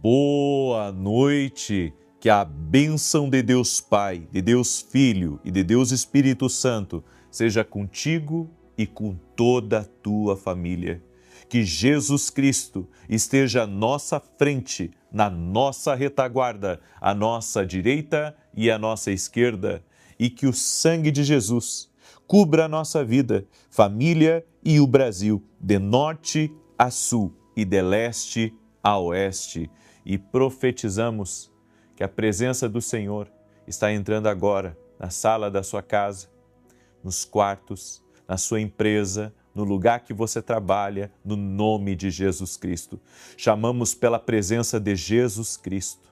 Boa noite, que a bênção de Deus Pai, de Deus Filho e de Deus Espírito Santo seja contigo e com toda a tua família. Que Jesus Cristo esteja à nossa frente, na nossa retaguarda, à nossa direita e à nossa esquerda, e que o sangue de Jesus cubra a nossa vida, família e o Brasil, de norte a sul e de leste a oeste. E profetizamos que a presença do Senhor está entrando agora na sala da sua casa, nos quartos, na sua empresa, no lugar que você trabalha, no nome de Jesus Cristo. Chamamos pela presença de Jesus Cristo.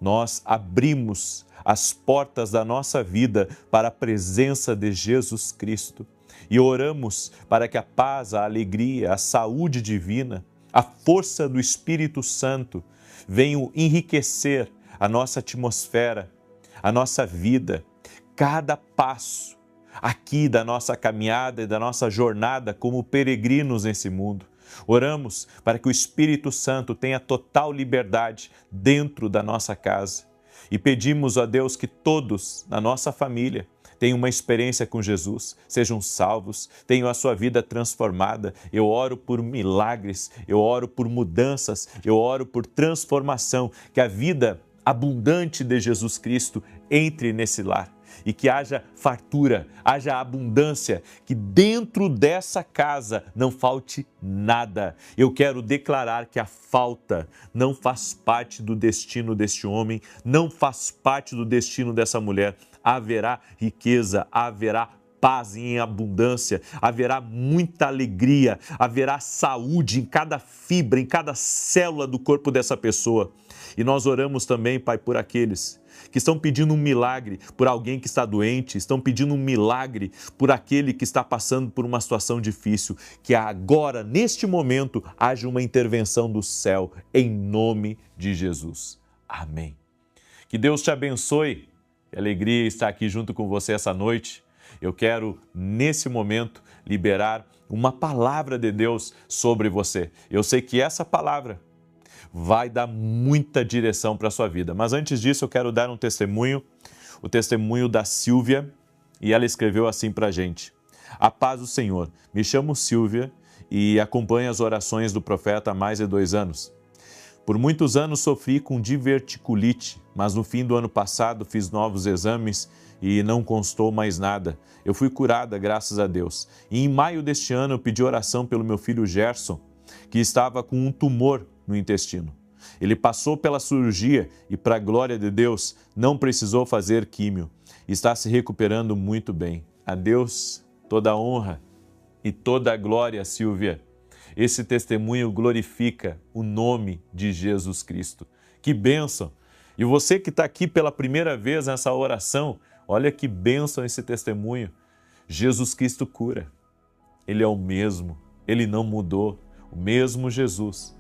Nós abrimos as portas da nossa vida para a presença de Jesus Cristo e oramos para que a paz, a alegria, a saúde divina, a força do Espírito Santo venham enriquecer a nossa atmosfera, a nossa vida, cada passo aqui da nossa caminhada e da nossa jornada como peregrinos nesse mundo. Oramos para que o Espírito Santo tenha total liberdade dentro da nossa casa e pedimos a Deus que todos na nossa família tenham uma experiência com Jesus, sejam salvos, tenham a sua vida transformada. Eu oro por milagres, eu oro por mudanças, eu oro por transformação, que a vida abundante de Jesus Cristo entre nesse lar e que haja fartura, haja abundância, que dentro dessa casa não falte nada. Eu quero declarar que a falta não faz parte do destino deste homem, não faz parte do destino dessa mulher. Haverá riqueza, haverá paz em abundância, haverá muita alegria, haverá saúde em cada fibra, em cada célula do corpo dessa pessoa. E nós oramos também, Pai, por aqueles que estão pedindo um milagre por alguém que está doente, estão pedindo um milagre por aquele que está passando por uma situação difícil, que agora, neste momento, haja uma intervenção do céu, em nome de Jesus. Amém. Que Deus te abençoe. Que alegria estar aqui junto com você essa noite. Eu quero, nesse momento, liberar uma palavra de Deus sobre você. Eu sei que essa palavra vai dar muita direção para a sua vida. Mas antes disso, eu quero dar um testemunho, o testemunho da Silvia, e ela escreveu assim para a gente. A paz do Senhor. Me chamo Silvia e acompanho as orações do profeta há mais de 2 anos. Por muitos anos sofri com diverticulite, mas no fim do ano passado fiz novos exames e não constou mais nada. Eu fui curada, graças a Deus. E em maio deste ano eu pedi oração pelo meu filho Gerson, que estava com um tumor no intestino. Ele passou pela cirurgia e, para a glória de Deus, não precisou fazer químio. Está se recuperando muito bem. A Deus toda a honra e toda a glória, Silvia. Esse testemunho glorifica o nome de Jesus Cristo. Que bênção! E você que está aqui pela primeira vez nessa oração, olha que bênção esse testemunho. Jesus Cristo cura. Ele é o mesmo, ele não mudou. O mesmo Jesus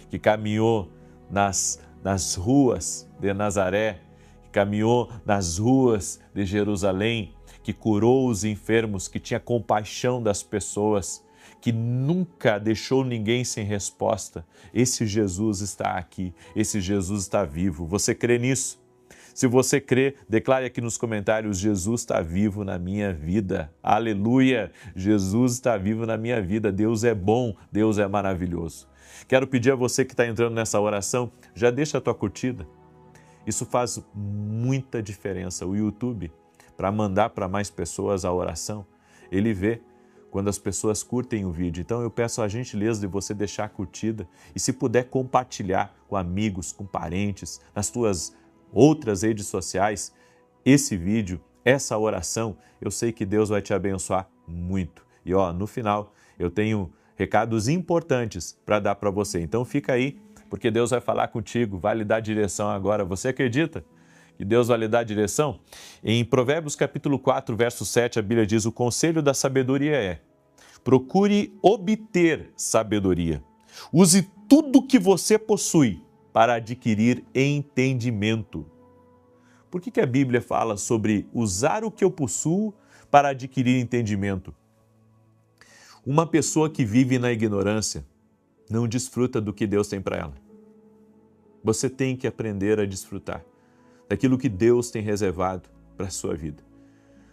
que caminhou nas ruas de Nazaré, que caminhou nas ruas de Jerusalém, que curou os enfermos, que tinha compaixão das pessoas, que nunca deixou ninguém sem resposta. Esse Jesus está aqui, esse Jesus está vivo. Você crê nisso? Se você crê, declare aqui nos comentários: Jesus está vivo na minha vida. Aleluia! Jesus está vivo na minha vida. Deus é bom, Deus é maravilhoso. Quero pedir a você que está entrando nessa oração, já deixa a tua curtida. Isso faz muita diferença. O YouTube, para mandar para mais pessoas a oração, ele vê quando as pessoas curtem o vídeo. Então eu peço a gentileza de você deixar a curtida e, se puder, compartilhar com amigos, com parentes, nas tuas outras redes sociais, esse vídeo, essa oração. Eu sei que Deus vai te abençoar muito. E no final eu tenho recados importantes para dar para você. Então fica aí, porque Deus vai falar contigo, vai lhe dar direção agora. Você acredita que Deus vai lhe dar direção? Em Provérbios capítulo 4, verso 7, a Bíblia diz: o conselho da sabedoria é: procure obter sabedoria. Use tudo que você possui para adquirir entendimento. Por que a Bíblia fala sobre usar o que eu possuo para adquirir entendimento? Uma pessoa que vive na ignorância não desfruta do que Deus tem para ela. Você tem que aprender a desfrutar daquilo que Deus tem reservado para a sua vida.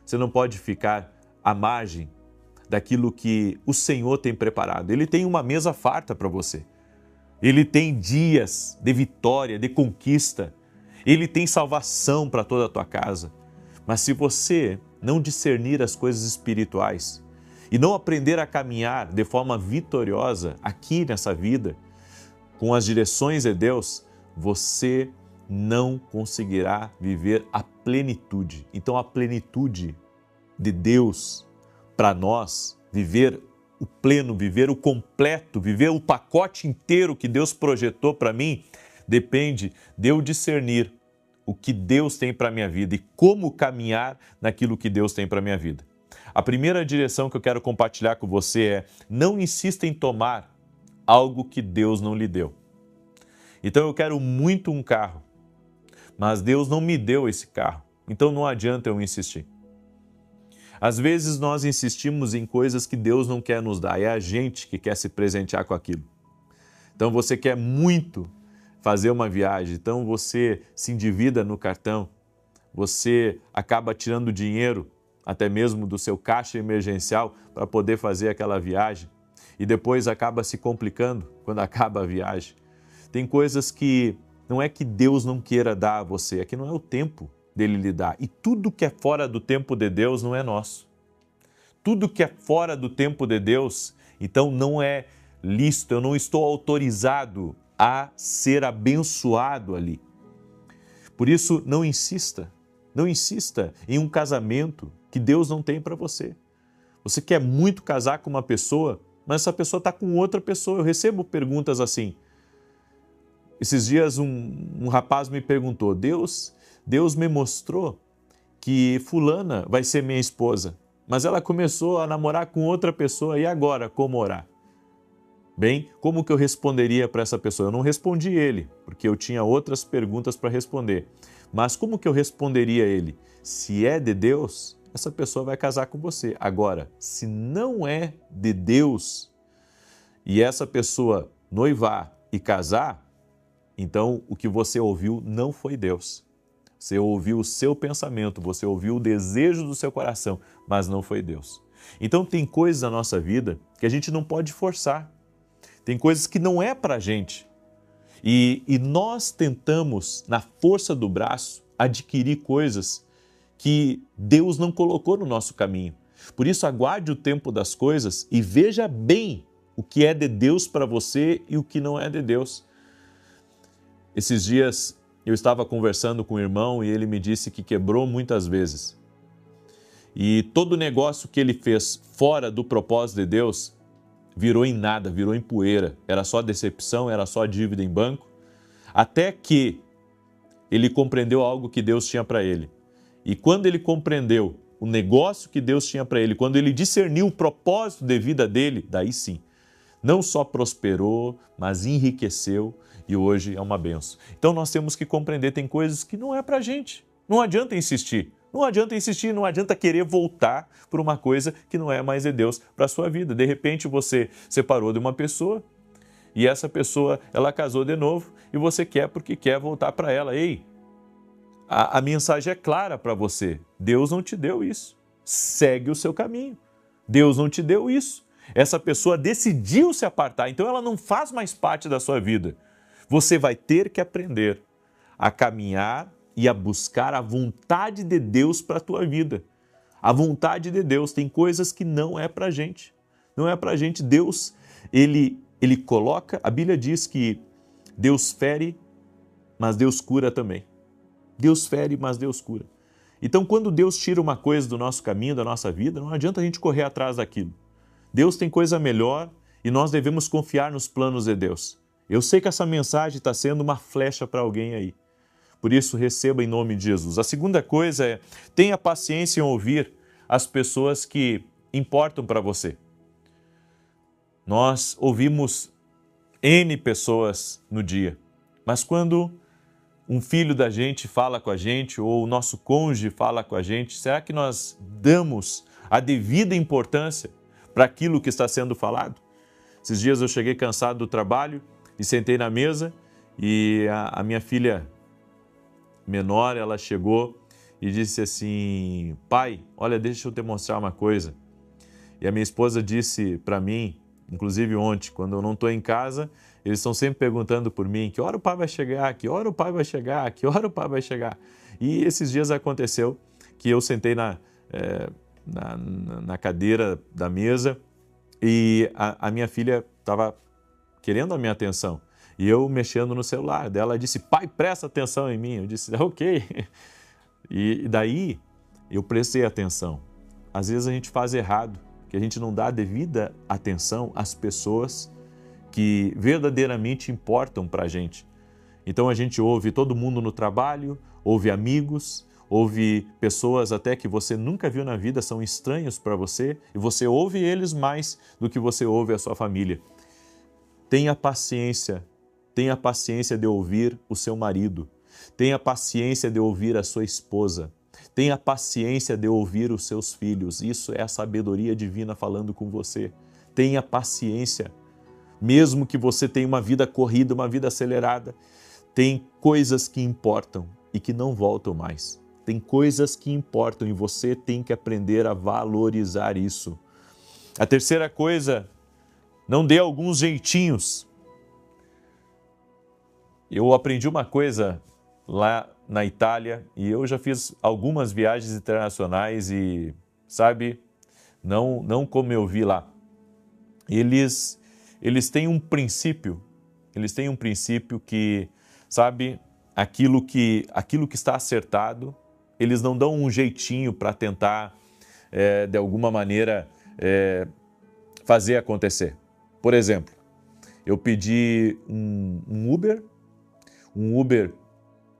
Você não pode ficar à margem daquilo que o Senhor tem preparado. Ele tem uma mesa farta para você. Ele tem dias de vitória, de conquista. Ele tem salvação para toda a tua casa. Mas se você não discernir as coisas espirituais e não aprender a caminhar de forma vitoriosa aqui nessa vida, com as direções de Deus, você não conseguirá viver a plenitude. Então, a plenitude de Deus para nós, viver o pleno, viver o completo, viver o pacote inteiro que Deus projetou para mim, depende de eu discernir o que Deus tem para a minha vida e como caminhar naquilo que Deus tem para a minha vida. A primeira direção que eu quero compartilhar com você é: não insista em tomar algo que Deus não lhe deu. Então eu quero muito um carro, mas Deus não me deu esse carro, então não adianta eu insistir. Às vezes nós insistimos em coisas que Deus não quer nos dar, é a gente que quer se presentear com aquilo. Então você quer muito fazer uma viagem, então você se endivida no cartão, você acaba tirando dinheiro, até mesmo do seu caixa emergencial, para poder fazer aquela viagem, e depois acaba se complicando quando acaba a viagem. Tem coisas que não é que Deus não queira dar a você, é que não é o tempo dele lhe dar. E tudo que é fora do tempo de Deus não é nosso. Tudo que é fora do tempo de Deus, então não é lícito, eu não estou autorizado a ser abençoado ali. Por isso, não insista em um casamento que Deus não tem para você. Você quer muito casar com uma pessoa, mas essa pessoa está com outra pessoa. Eu recebo perguntas assim. Esses dias um rapaz me perguntou: Deus me mostrou que fulana vai ser minha esposa, mas ela começou a namorar com outra pessoa, e agora, como orar? Bem, como que eu responderia para essa pessoa? Eu não respondi ele, porque eu tinha outras perguntas para responder. Mas como que eu responderia a ele? Se é de Deus, essa pessoa vai casar com você. Agora, se não é de Deus e essa pessoa noivar e casar, então o que você ouviu não foi Deus. Você ouviu o seu pensamento, você ouviu o desejo do seu coração, mas não foi Deus. Então tem coisas na nossa vida que a gente não pode forçar. Tem coisas que não é para a gente. E nós tentamos, na força do braço, adquirir coisas que Deus não colocou no nosso caminho. Por isso, aguarde o tempo das coisas e veja bem o que é de Deus para você e o que não é de Deus. Esses dias eu estava conversando com um irmão e ele me disse que quebrou muitas vezes. E todo negócio que ele fez fora do propósito de Deus virou em nada, virou em poeira. Era só decepção, era só dívida em banco. Até que ele compreendeu algo que Deus tinha para ele. E quando ele compreendeu o negócio que Deus tinha para ele, quando ele discerniu o propósito de vida dele, daí sim, não só prosperou, mas enriqueceu e hoje é uma benção. Então nós temos que compreender, tem coisas que não é para a gente. Não adianta insistir. Não adianta insistir, não adianta querer voltar por uma coisa que não é mais de Deus para a sua vida. De repente você separou de uma pessoa e essa pessoa, ela casou de novo e você quer porque quer voltar para ela. Ei, a mensagem é clara para você. Deus não te deu isso. Segue o seu caminho. Deus não te deu isso. Essa pessoa decidiu se apartar, então ela não faz mais parte da sua vida. Você vai ter que aprender a caminhar e a buscar a vontade de Deus para a tua vida. A vontade de Deus. Tem coisas que não é para a gente. Não é para a gente. Deus, ele coloca, a Bíblia diz que Deus fere, mas Deus cura também. Deus fere, mas Deus cura. Então, quando Deus tira uma coisa do nosso caminho, da nossa vida, não adianta a gente correr atrás daquilo. Deus tem coisa melhor e nós devemos confiar nos planos de Deus. Eu sei que essa mensagem está sendo uma flecha para alguém aí. Por isso, receba em nome de Jesus. A segunda coisa é, tenha paciência em ouvir as pessoas que importam para você. Nós ouvimos N pessoas no dia, mas quando um filho da gente fala com a gente ou o nosso cônjuge fala com a gente, será que nós damos a devida importância para aquilo que está sendo falado? Esses dias eu cheguei cansado do trabalho e sentei na mesa E a minha filha menor, ela chegou e disse assim: pai, olha, deixa eu te mostrar uma coisa. E a minha esposa disse para mim, inclusive ontem, quando eu não estou em casa, eles estão sempre perguntando por mim: que hora o pai vai chegar? Que hora o pai vai chegar? Que hora o pai vai chegar? E esses dias aconteceu que eu sentei na cadeira da mesa e a minha filha estava querendo a minha atenção. E eu mexendo no celular dela, disse: pai, presta atenção em mim. Eu disse: ok. E daí eu prestei atenção. Às vezes a gente faz errado, que a gente não dá a devida atenção às pessoas que verdadeiramente importam para a gente. Então a gente ouve todo mundo no trabalho, ouve amigos, ouve pessoas até que você nunca viu na vida, são estranhos para você, e você ouve eles mais do que você ouve a sua família. Tenha paciência de ouvir o seu marido, tenha paciência de ouvir a sua esposa, tenha paciência de ouvir os seus filhos. Isso é a sabedoria divina falando com você. Tenha paciência. Mesmo que você tenha uma vida corrida, uma vida acelerada, tem coisas que importam e que não voltam mais. Tem coisas que importam e você tem que aprender a valorizar isso. A terceira coisa, não dê alguns jeitinhos. Eu aprendi uma coisa lá na Itália e eu já fiz algumas viagens internacionais e, sabe, não como eu vi lá. Eles têm um princípio, que, sabe, aquilo que está acertado, eles não dão um jeitinho para tentar, de alguma maneira, fazer acontecer. Por exemplo, eu pedi um Uber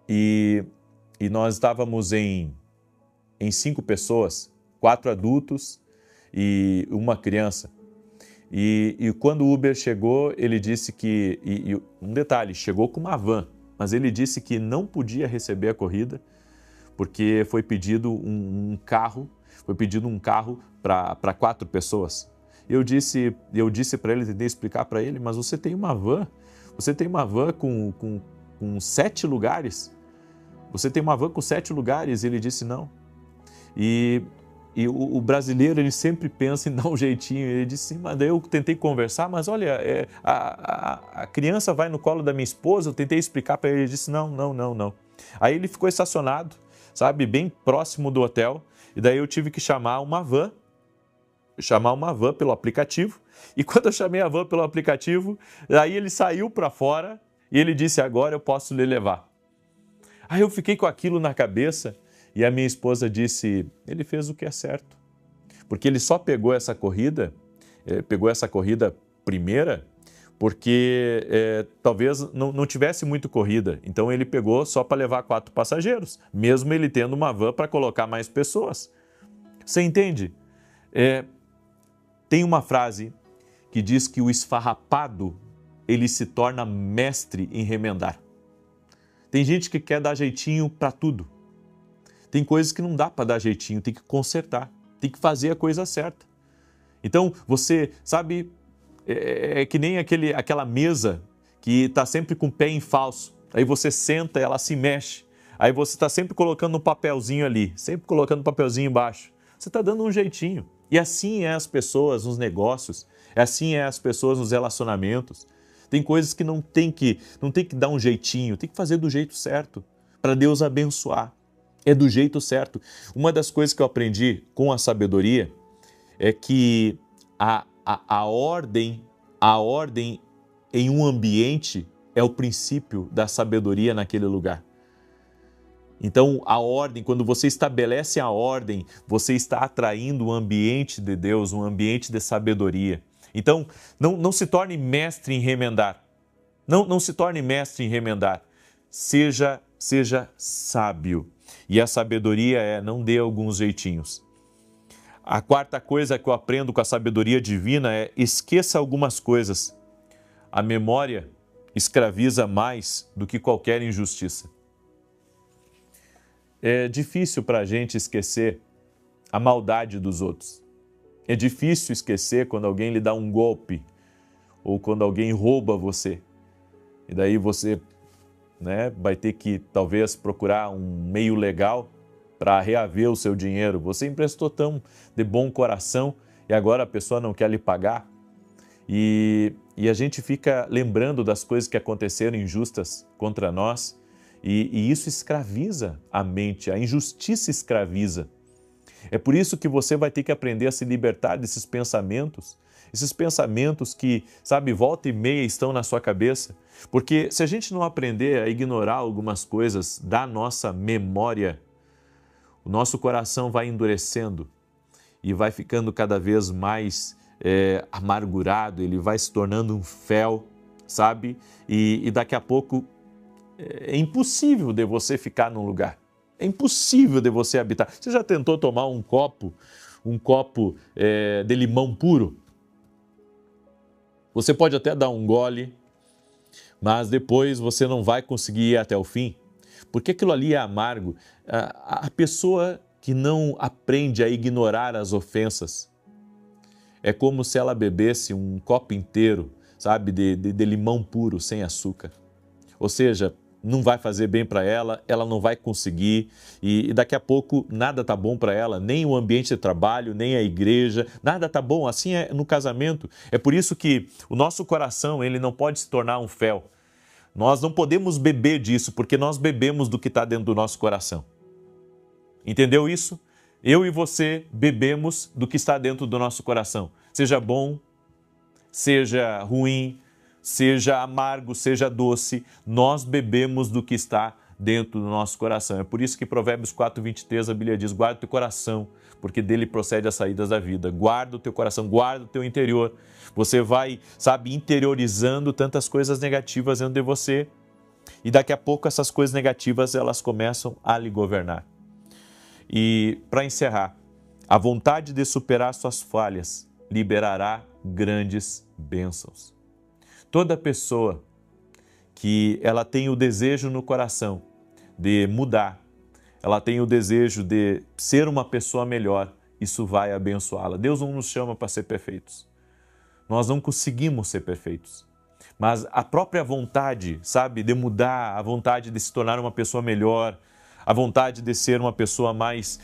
e nós estávamos em 5 pessoas, 4 adultos e uma criança. E quando o Uber chegou, ele disse que, um detalhe, chegou com uma van, mas ele disse que não podia receber a corrida porque foi pedido um carro para 4 pessoas. Eu disse para ele, tentei explicar para ele, mas você tem uma van com 7 lugares. Você tem uma van com 7 lugares? Ele disse não. E o brasileiro, ele sempre pensa em dar um jeitinho. Ele disse sim, mas daí eu tentei conversar, mas olha, a criança vai no colo da minha esposa, eu tentei explicar para ele, ele disse não. Aí ele ficou estacionado, sabe, bem próximo do hotel, e daí eu tive que chamar uma van pelo aplicativo, e quando eu chamei a van pelo aplicativo, aí ele saiu para fora e ele disse: agora eu posso lhe levar. Aí eu fiquei com aquilo na cabeça e a minha esposa disse: ele fez o que é certo, porque ele só pegou essa corrida primeira, porque talvez não tivesse muito corrida, então ele pegou só para levar 4 passageiros, mesmo ele tendo uma van para colocar mais pessoas. Você entende? Tem uma frase que diz que o esfarrapado, ele se torna mestre em remendar. Tem gente que quer dar jeitinho para tudo. Tem coisas que não dá para dar jeitinho, tem que consertar, tem que fazer a coisa certa. Então, você sabe, é que nem aquela mesa que está sempre com o pé em falso. Aí você senta e ela se mexe. Aí você está sempre colocando um papelzinho ali, sempre colocando um papelzinho embaixo. Você está dando um jeitinho. E assim é as pessoas nos negócios, assim é as pessoas nos relacionamentos. Tem coisas que não tem que dar um jeitinho, tem que fazer do jeito certo, para Deus abençoar. É do jeito certo. Uma das coisas que eu aprendi com a sabedoria é que a ordem em um ambiente é o princípio da sabedoria naquele lugar. Então, a ordem, quando você estabelece a ordem, você está atraindo um ambiente de Deus, um ambiente de sabedoria. Então, não se torne mestre em remendar. Não se torne mestre em remendar. Seja sábio. E a sabedoria não dê alguns jeitinhos. A quarta coisa que eu aprendo com a sabedoria divina é: esqueça algumas coisas. A memória escraviza mais do que qualquer injustiça. É difícil para a gente esquecer a maldade dos outros. É difícil esquecer quando alguém lhe dá um golpe ou quando alguém rouba você. E daí você né? Vai ter que talvez procurar um meio legal para reaver o seu dinheiro. Você emprestou tão de bom coração e agora a pessoa não quer lhe pagar. E a gente fica lembrando das coisas que aconteceram injustas contra nós e isso escraviza a mente, a injustiça escraviza. É por isso que você vai ter que aprender a se libertar desses pensamentos que, sabe, volta e meia estão na sua cabeça. Porque se a gente não aprender a ignorar algumas coisas da nossa memória, o nosso coração vai endurecendo e vai ficando cada vez mais amargurado, ele vai se tornando um fel, sabe? E daqui a pouco é impossível de você ficar num lugar. É impossível de você habitar. Você já tentou tomar um copo de limão puro? Você pode até dar um gole, mas depois você não vai conseguir ir até o fim, porque aquilo ali é amargo. A pessoa que não aprende a ignorar as ofensas, é como se ela bebesse um copo inteiro, sabe, de limão puro, sem açúcar. Ou seja, não vai fazer bem para ela, ela não vai conseguir e daqui a pouco nada tá bom para ela, nem o ambiente de trabalho, nem a igreja, nada tá bom. Assim é no casamento. É por isso que o nosso coração, ele não pode se tornar um fel. Nós não podemos beber disso, porque nós bebemos do que está dentro do nosso coração. Entendeu isso? Eu e você bebemos do que está dentro do nosso coração. Seja bom, seja ruim, seja amargo, seja doce, nós bebemos do que está dentro do nosso coração. É por isso que Provérbios 4:23 a Bíblia diz: guarda o teu coração, porque dele procede as saídas da vida. Guarda o teu coração, guarda o teu interior. Você vai, sabe, interiorizando tantas coisas negativas dentro de você e daqui a pouco essas coisas negativas elas começam a lhe governar. E para encerrar, a vontade de superar suas falhas liberará grandes bênçãos. Toda pessoa que ela tem o desejo no coração de mudar, ela tem o desejo de ser uma pessoa melhor, isso vai abençoá-la. Deus não nos chama para ser perfeitos. Nós não conseguimos ser perfeitos. Mas a própria vontade, sabe, de mudar, a vontade de se tornar uma pessoa melhor, a vontade de ser uma pessoa mais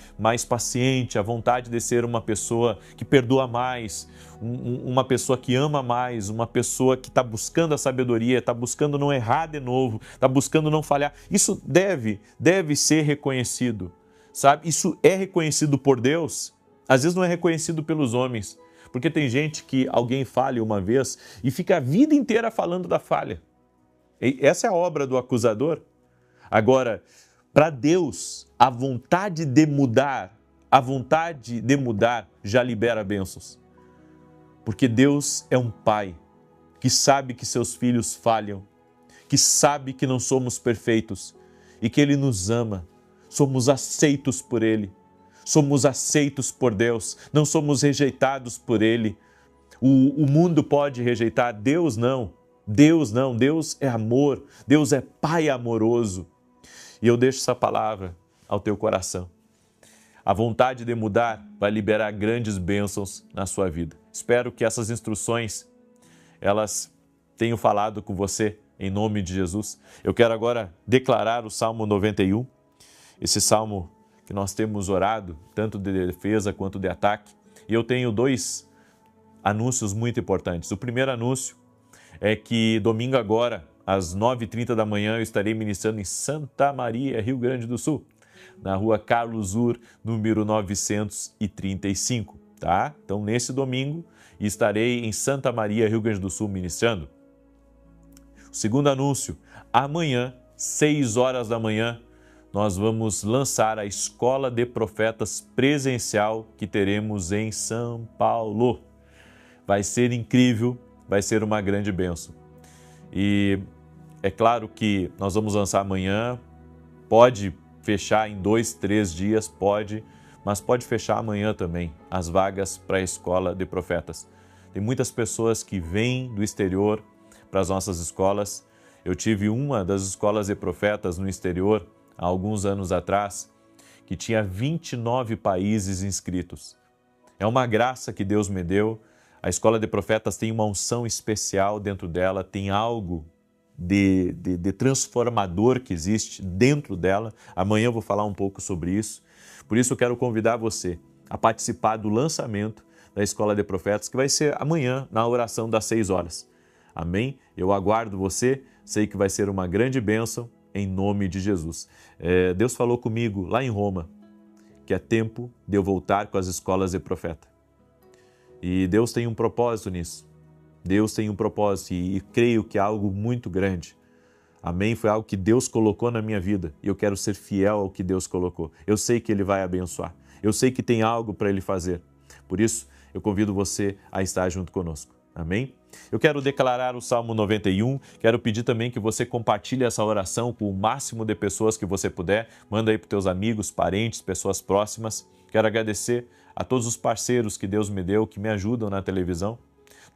paciente, a vontade de ser uma pessoa que perdoa mais, uma pessoa que ama mais, uma pessoa que está buscando a sabedoria, está buscando não errar de novo, está buscando não falhar. Isso deve ser reconhecido, sabe? Isso é reconhecido por Deus, às vezes não é reconhecido pelos homens, porque tem gente que alguém falha uma vez e fica a vida inteira falando da falha. E essa é a obra do acusador. Agora, para Deus, a vontade de mudar já libera bênçãos. Porque Deus é um pai que sabe que seus filhos falham, que sabe que não somos perfeitos e que Ele nos ama. Somos aceitos por Ele, somos aceitos por Deus, não somos rejeitados por Ele. O mundo pode rejeitar, Deus não. Deus não, Deus é amor, Deus é Pai amoroso. E eu deixo essa palavra ao teu coração. A vontade de mudar vai liberar grandes bênçãos na sua vida. Espero que essas instruções, elas tenham falado com você em nome de Jesus. Eu quero agora declarar o Salmo 91, esse salmo que nós temos orado, tanto de defesa quanto de ataque. E eu tenho 2 anúncios muito importantes. O primeiro anúncio é que domingo agora, às 9h30 da manhã, eu estarei ministrando em Santa Maria, Rio Grande do Sul, na rua Carlos Ur, número 935, tá? Então, nesse domingo, estarei em Santa Maria, Rio Grande do Sul, ministrando. O segundo anúncio, amanhã, 6 horas da manhã, nós vamos lançar a Escola de Profetas presencial que teremos em São Paulo. Vai ser incrível, vai ser uma grande bênção. E é claro que nós vamos lançar amanhã, pode fechar em 2, 3 dias, pode, mas pode fechar amanhã também as vagas para a Escola de Profetas. Tem muitas pessoas que vêm do exterior para as nossas escolas. Eu tive uma das escolas de profetas no exterior, há alguns anos atrás, que tinha 29 países inscritos. É uma graça que Deus me deu. A Escola de Profetas tem uma unção especial dentro dela, tem algo de transformador que existe dentro dela. Amanhã eu vou falar um pouco sobre isso. Por isso eu quero convidar você a participar do lançamento da Escola de Profetas, que vai ser amanhã na oração das 6 horas. Amém? Eu aguardo você, sei que vai ser uma grande bênção em nome de Jesus. Deus falou comigo lá em Roma que é tempo de eu voltar com as escolas de profeta. E Deus tem um propósito nisso. Deus tem um propósito e creio que é algo muito grande. Amém? Foi algo que Deus colocou na minha vida e eu quero ser fiel ao que Deus colocou. Eu sei que Ele vai abençoar. Eu sei que tem algo para Ele fazer. Por isso, eu convido você a estar junto conosco. Amém? Eu quero declarar o Salmo 91, quero pedir também que você compartilhe essa oração com o máximo de pessoas que você puder. Manda aí para os teus amigos, parentes, pessoas próximas. Quero agradecer a todos os parceiros que Deus me deu, que me ajudam na televisão.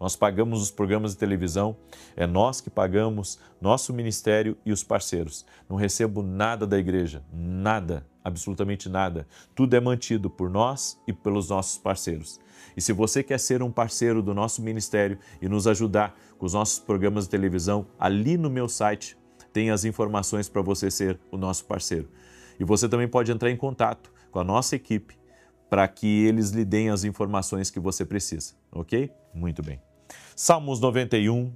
Nós pagamos os programas de televisão, é nós que pagamos nosso ministério e os parceiros. Não recebo nada da igreja, nada, absolutamente nada. Tudo é mantido por nós e pelos nossos parceiros. E se você quer ser um parceiro do nosso ministério e nos ajudar com os nossos programas de televisão, ali no meu site tem as informações para você ser o nosso parceiro. E você também pode entrar em contato com a nossa equipe para que eles lhe deem as informações que você precisa, ok? Muito bem. Salmos 91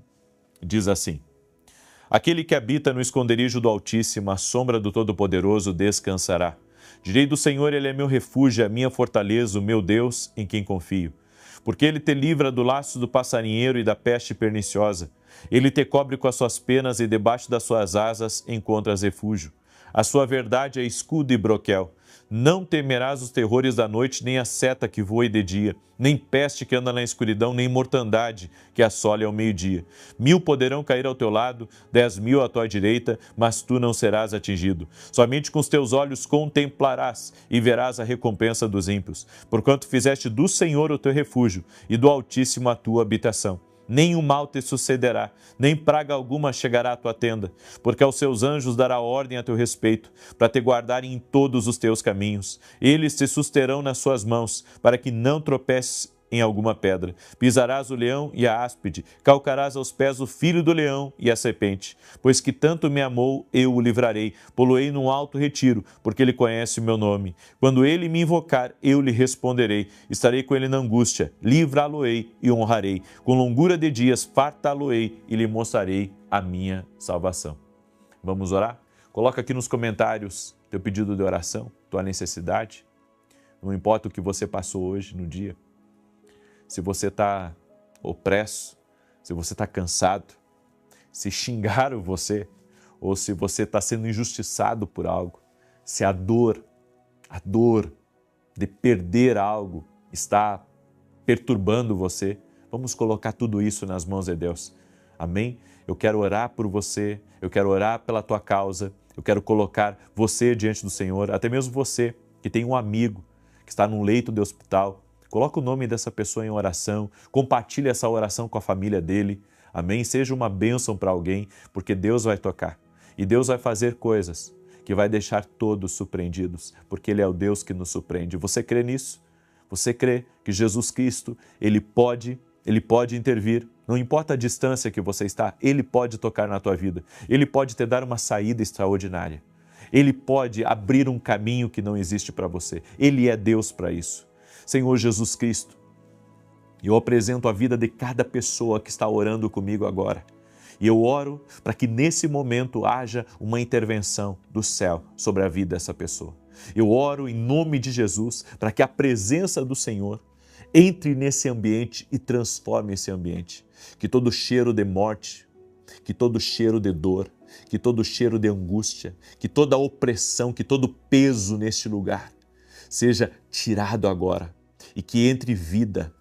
diz assim: Aquele que habita no esconderijo do Altíssimo, à sombra do Todo-Poderoso, descansará. Direi do Senhor, Ele é meu refúgio, a minha fortaleza, o meu Deus, em quem confio. Porque Ele te livra do laço do passarinheiro e da peste perniciosa. Ele te cobre com as suas penas e debaixo das suas asas encontras refúgio. A sua verdade é escudo e broquel. Não temerás os terrores da noite, nem a seta que voe de dia, nem peste que anda na escuridão, nem mortandade que assole ao meio-dia. 1000 poderão cair ao teu lado, 10.000 à tua direita, mas tu não serás atingido. Somente com os teus olhos contemplarás e verás a recompensa dos ímpios, porquanto fizeste do Senhor o teu refúgio e do Altíssimo a tua habitação. Nem o mal te sucederá, nem praga alguma chegará à tua tenda, porque aos seus anjos dará ordem a teu respeito, para te guardarem em todos os teus caminhos. Eles te susterão nas suas mãos, para que não tropeces em alguma pedra. Pisarás o leão e a áspide, calcarás aos pés o filho do leão e a serpente. Pois que tanto me amou, eu o livrarei, poloei num alto retiro, porque ele conhece o meu nome. Quando ele me invocar, eu lhe responderei. Estarei com ele na angústia, livrá-lo-ei e honrarei. Com longura de dias, fartá-lo-ei e lhe mostrarei a minha salvação. Vamos orar? Coloca aqui nos comentários teu pedido de oração, tua necessidade. Não importa o que você passou hoje no dia. Se você está opresso, se você está cansado, se xingaram você, ou se você está sendo injustiçado por algo, se a dor de perder algo está perturbando você, vamos colocar tudo isso nas mãos de Deus. Amém? Eu quero orar por você, eu quero orar pela tua causa, eu quero colocar você diante do Senhor, até mesmo você que tem um amigo que está num leito de hospital. Coloca o nome dessa pessoa em oração, compartilhe essa oração com a família dele, amém? Seja uma bênção para alguém, porque Deus vai tocar e Deus vai fazer coisas que vai deixar todos surpreendidos, porque Ele é o Deus que nos surpreende. Você crê nisso? Você crê que Jesus Cristo, Ele pode intervir, não importa a distância que você está, Ele pode tocar na tua vida, Ele pode te dar uma saída extraordinária, Ele pode abrir um caminho que não existe para você, Ele é Deus para isso. Senhor Jesus Cristo, eu apresento a vida de cada pessoa que está orando comigo agora. E eu oro para que nesse momento haja uma intervenção do céu sobre a vida dessa pessoa. Eu oro em nome de Jesus para que a presença do Senhor entre nesse ambiente e transforme esse ambiente. Que todo cheiro de morte, que todo cheiro de dor, que todo cheiro de angústia, que toda opressão, que todo peso neste lugar seja tirado agora e que entre vida,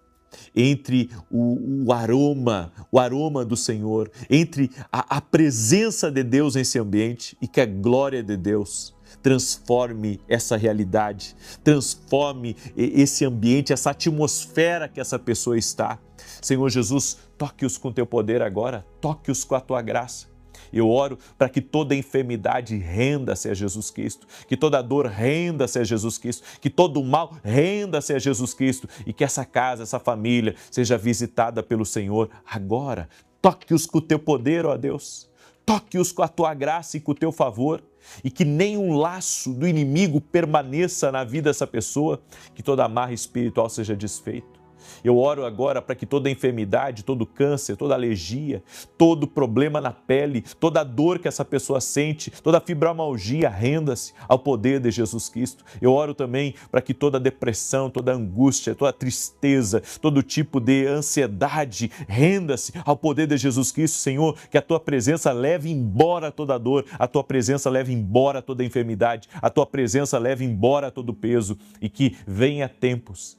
entre o aroma do Senhor, entre a presença de Deus nesse ambiente e que a glória de Deus transforme essa realidade, transforme esse ambiente, essa atmosfera que essa pessoa está. Senhor Jesus, toque-os com teu poder agora, toque-os com a tua graça. Eu oro para que toda enfermidade renda-se a Jesus Cristo, que toda dor renda-se a Jesus Cristo, que todo mal renda-se a Jesus Cristo e que essa casa, essa família seja visitada pelo Senhor agora. Toque-os com o teu poder, ó Deus. toque-os com a tua graça e com o teu favor, e que nenhum laço do inimigo permaneça na vida dessa pessoa, que toda amarra espiritual seja desfeito. Eu oro agora para que toda enfermidade, todo câncer, toda alergia, todo problema na pele, toda dor que essa pessoa sente, toda fibromialgia, renda-se ao poder de Jesus Cristo. Eu oro também para que toda depressão, toda angústia, toda tristeza, todo tipo de ansiedade, renda-se ao poder de Jesus Cristo, Senhor, que a tua presença leve embora toda dor, a tua presença leve embora toda enfermidade, a tua presença leve embora todo peso, e que venha tempos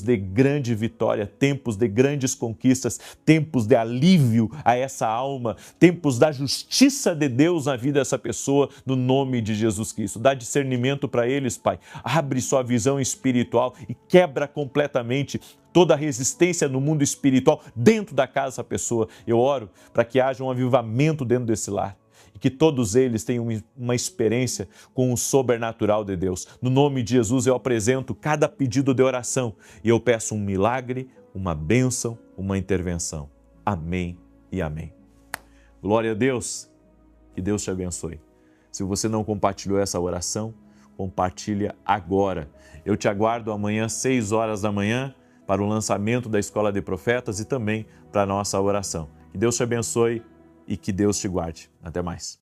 de grande vitória, tempos de grandes conquistas, tempos de alívio a essa alma, tempos da justiça de Deus na vida dessa pessoa, no nome de Jesus Cristo. Dá discernimento para eles, Pai. Abre sua visão espiritual e quebra completamente toda a resistência no mundo espiritual dentro da casa dessa pessoa. Eu oro para que haja um avivamento dentro desse lar, e que todos eles tenham uma experiência com o sobrenatural de Deus. No nome de Jesus eu apresento cada pedido de oração e eu peço um milagre, uma bênção, uma intervenção. Amém e amém. Glória a Deus, que Deus te abençoe. Se você não compartilhou essa oração, compartilha agora. Eu te aguardo amanhã, 6 horas da manhã, para o lançamento da Escola de Profetas e também para a nossa oração. Que Deus te abençoe e que Deus te guarde. Até mais.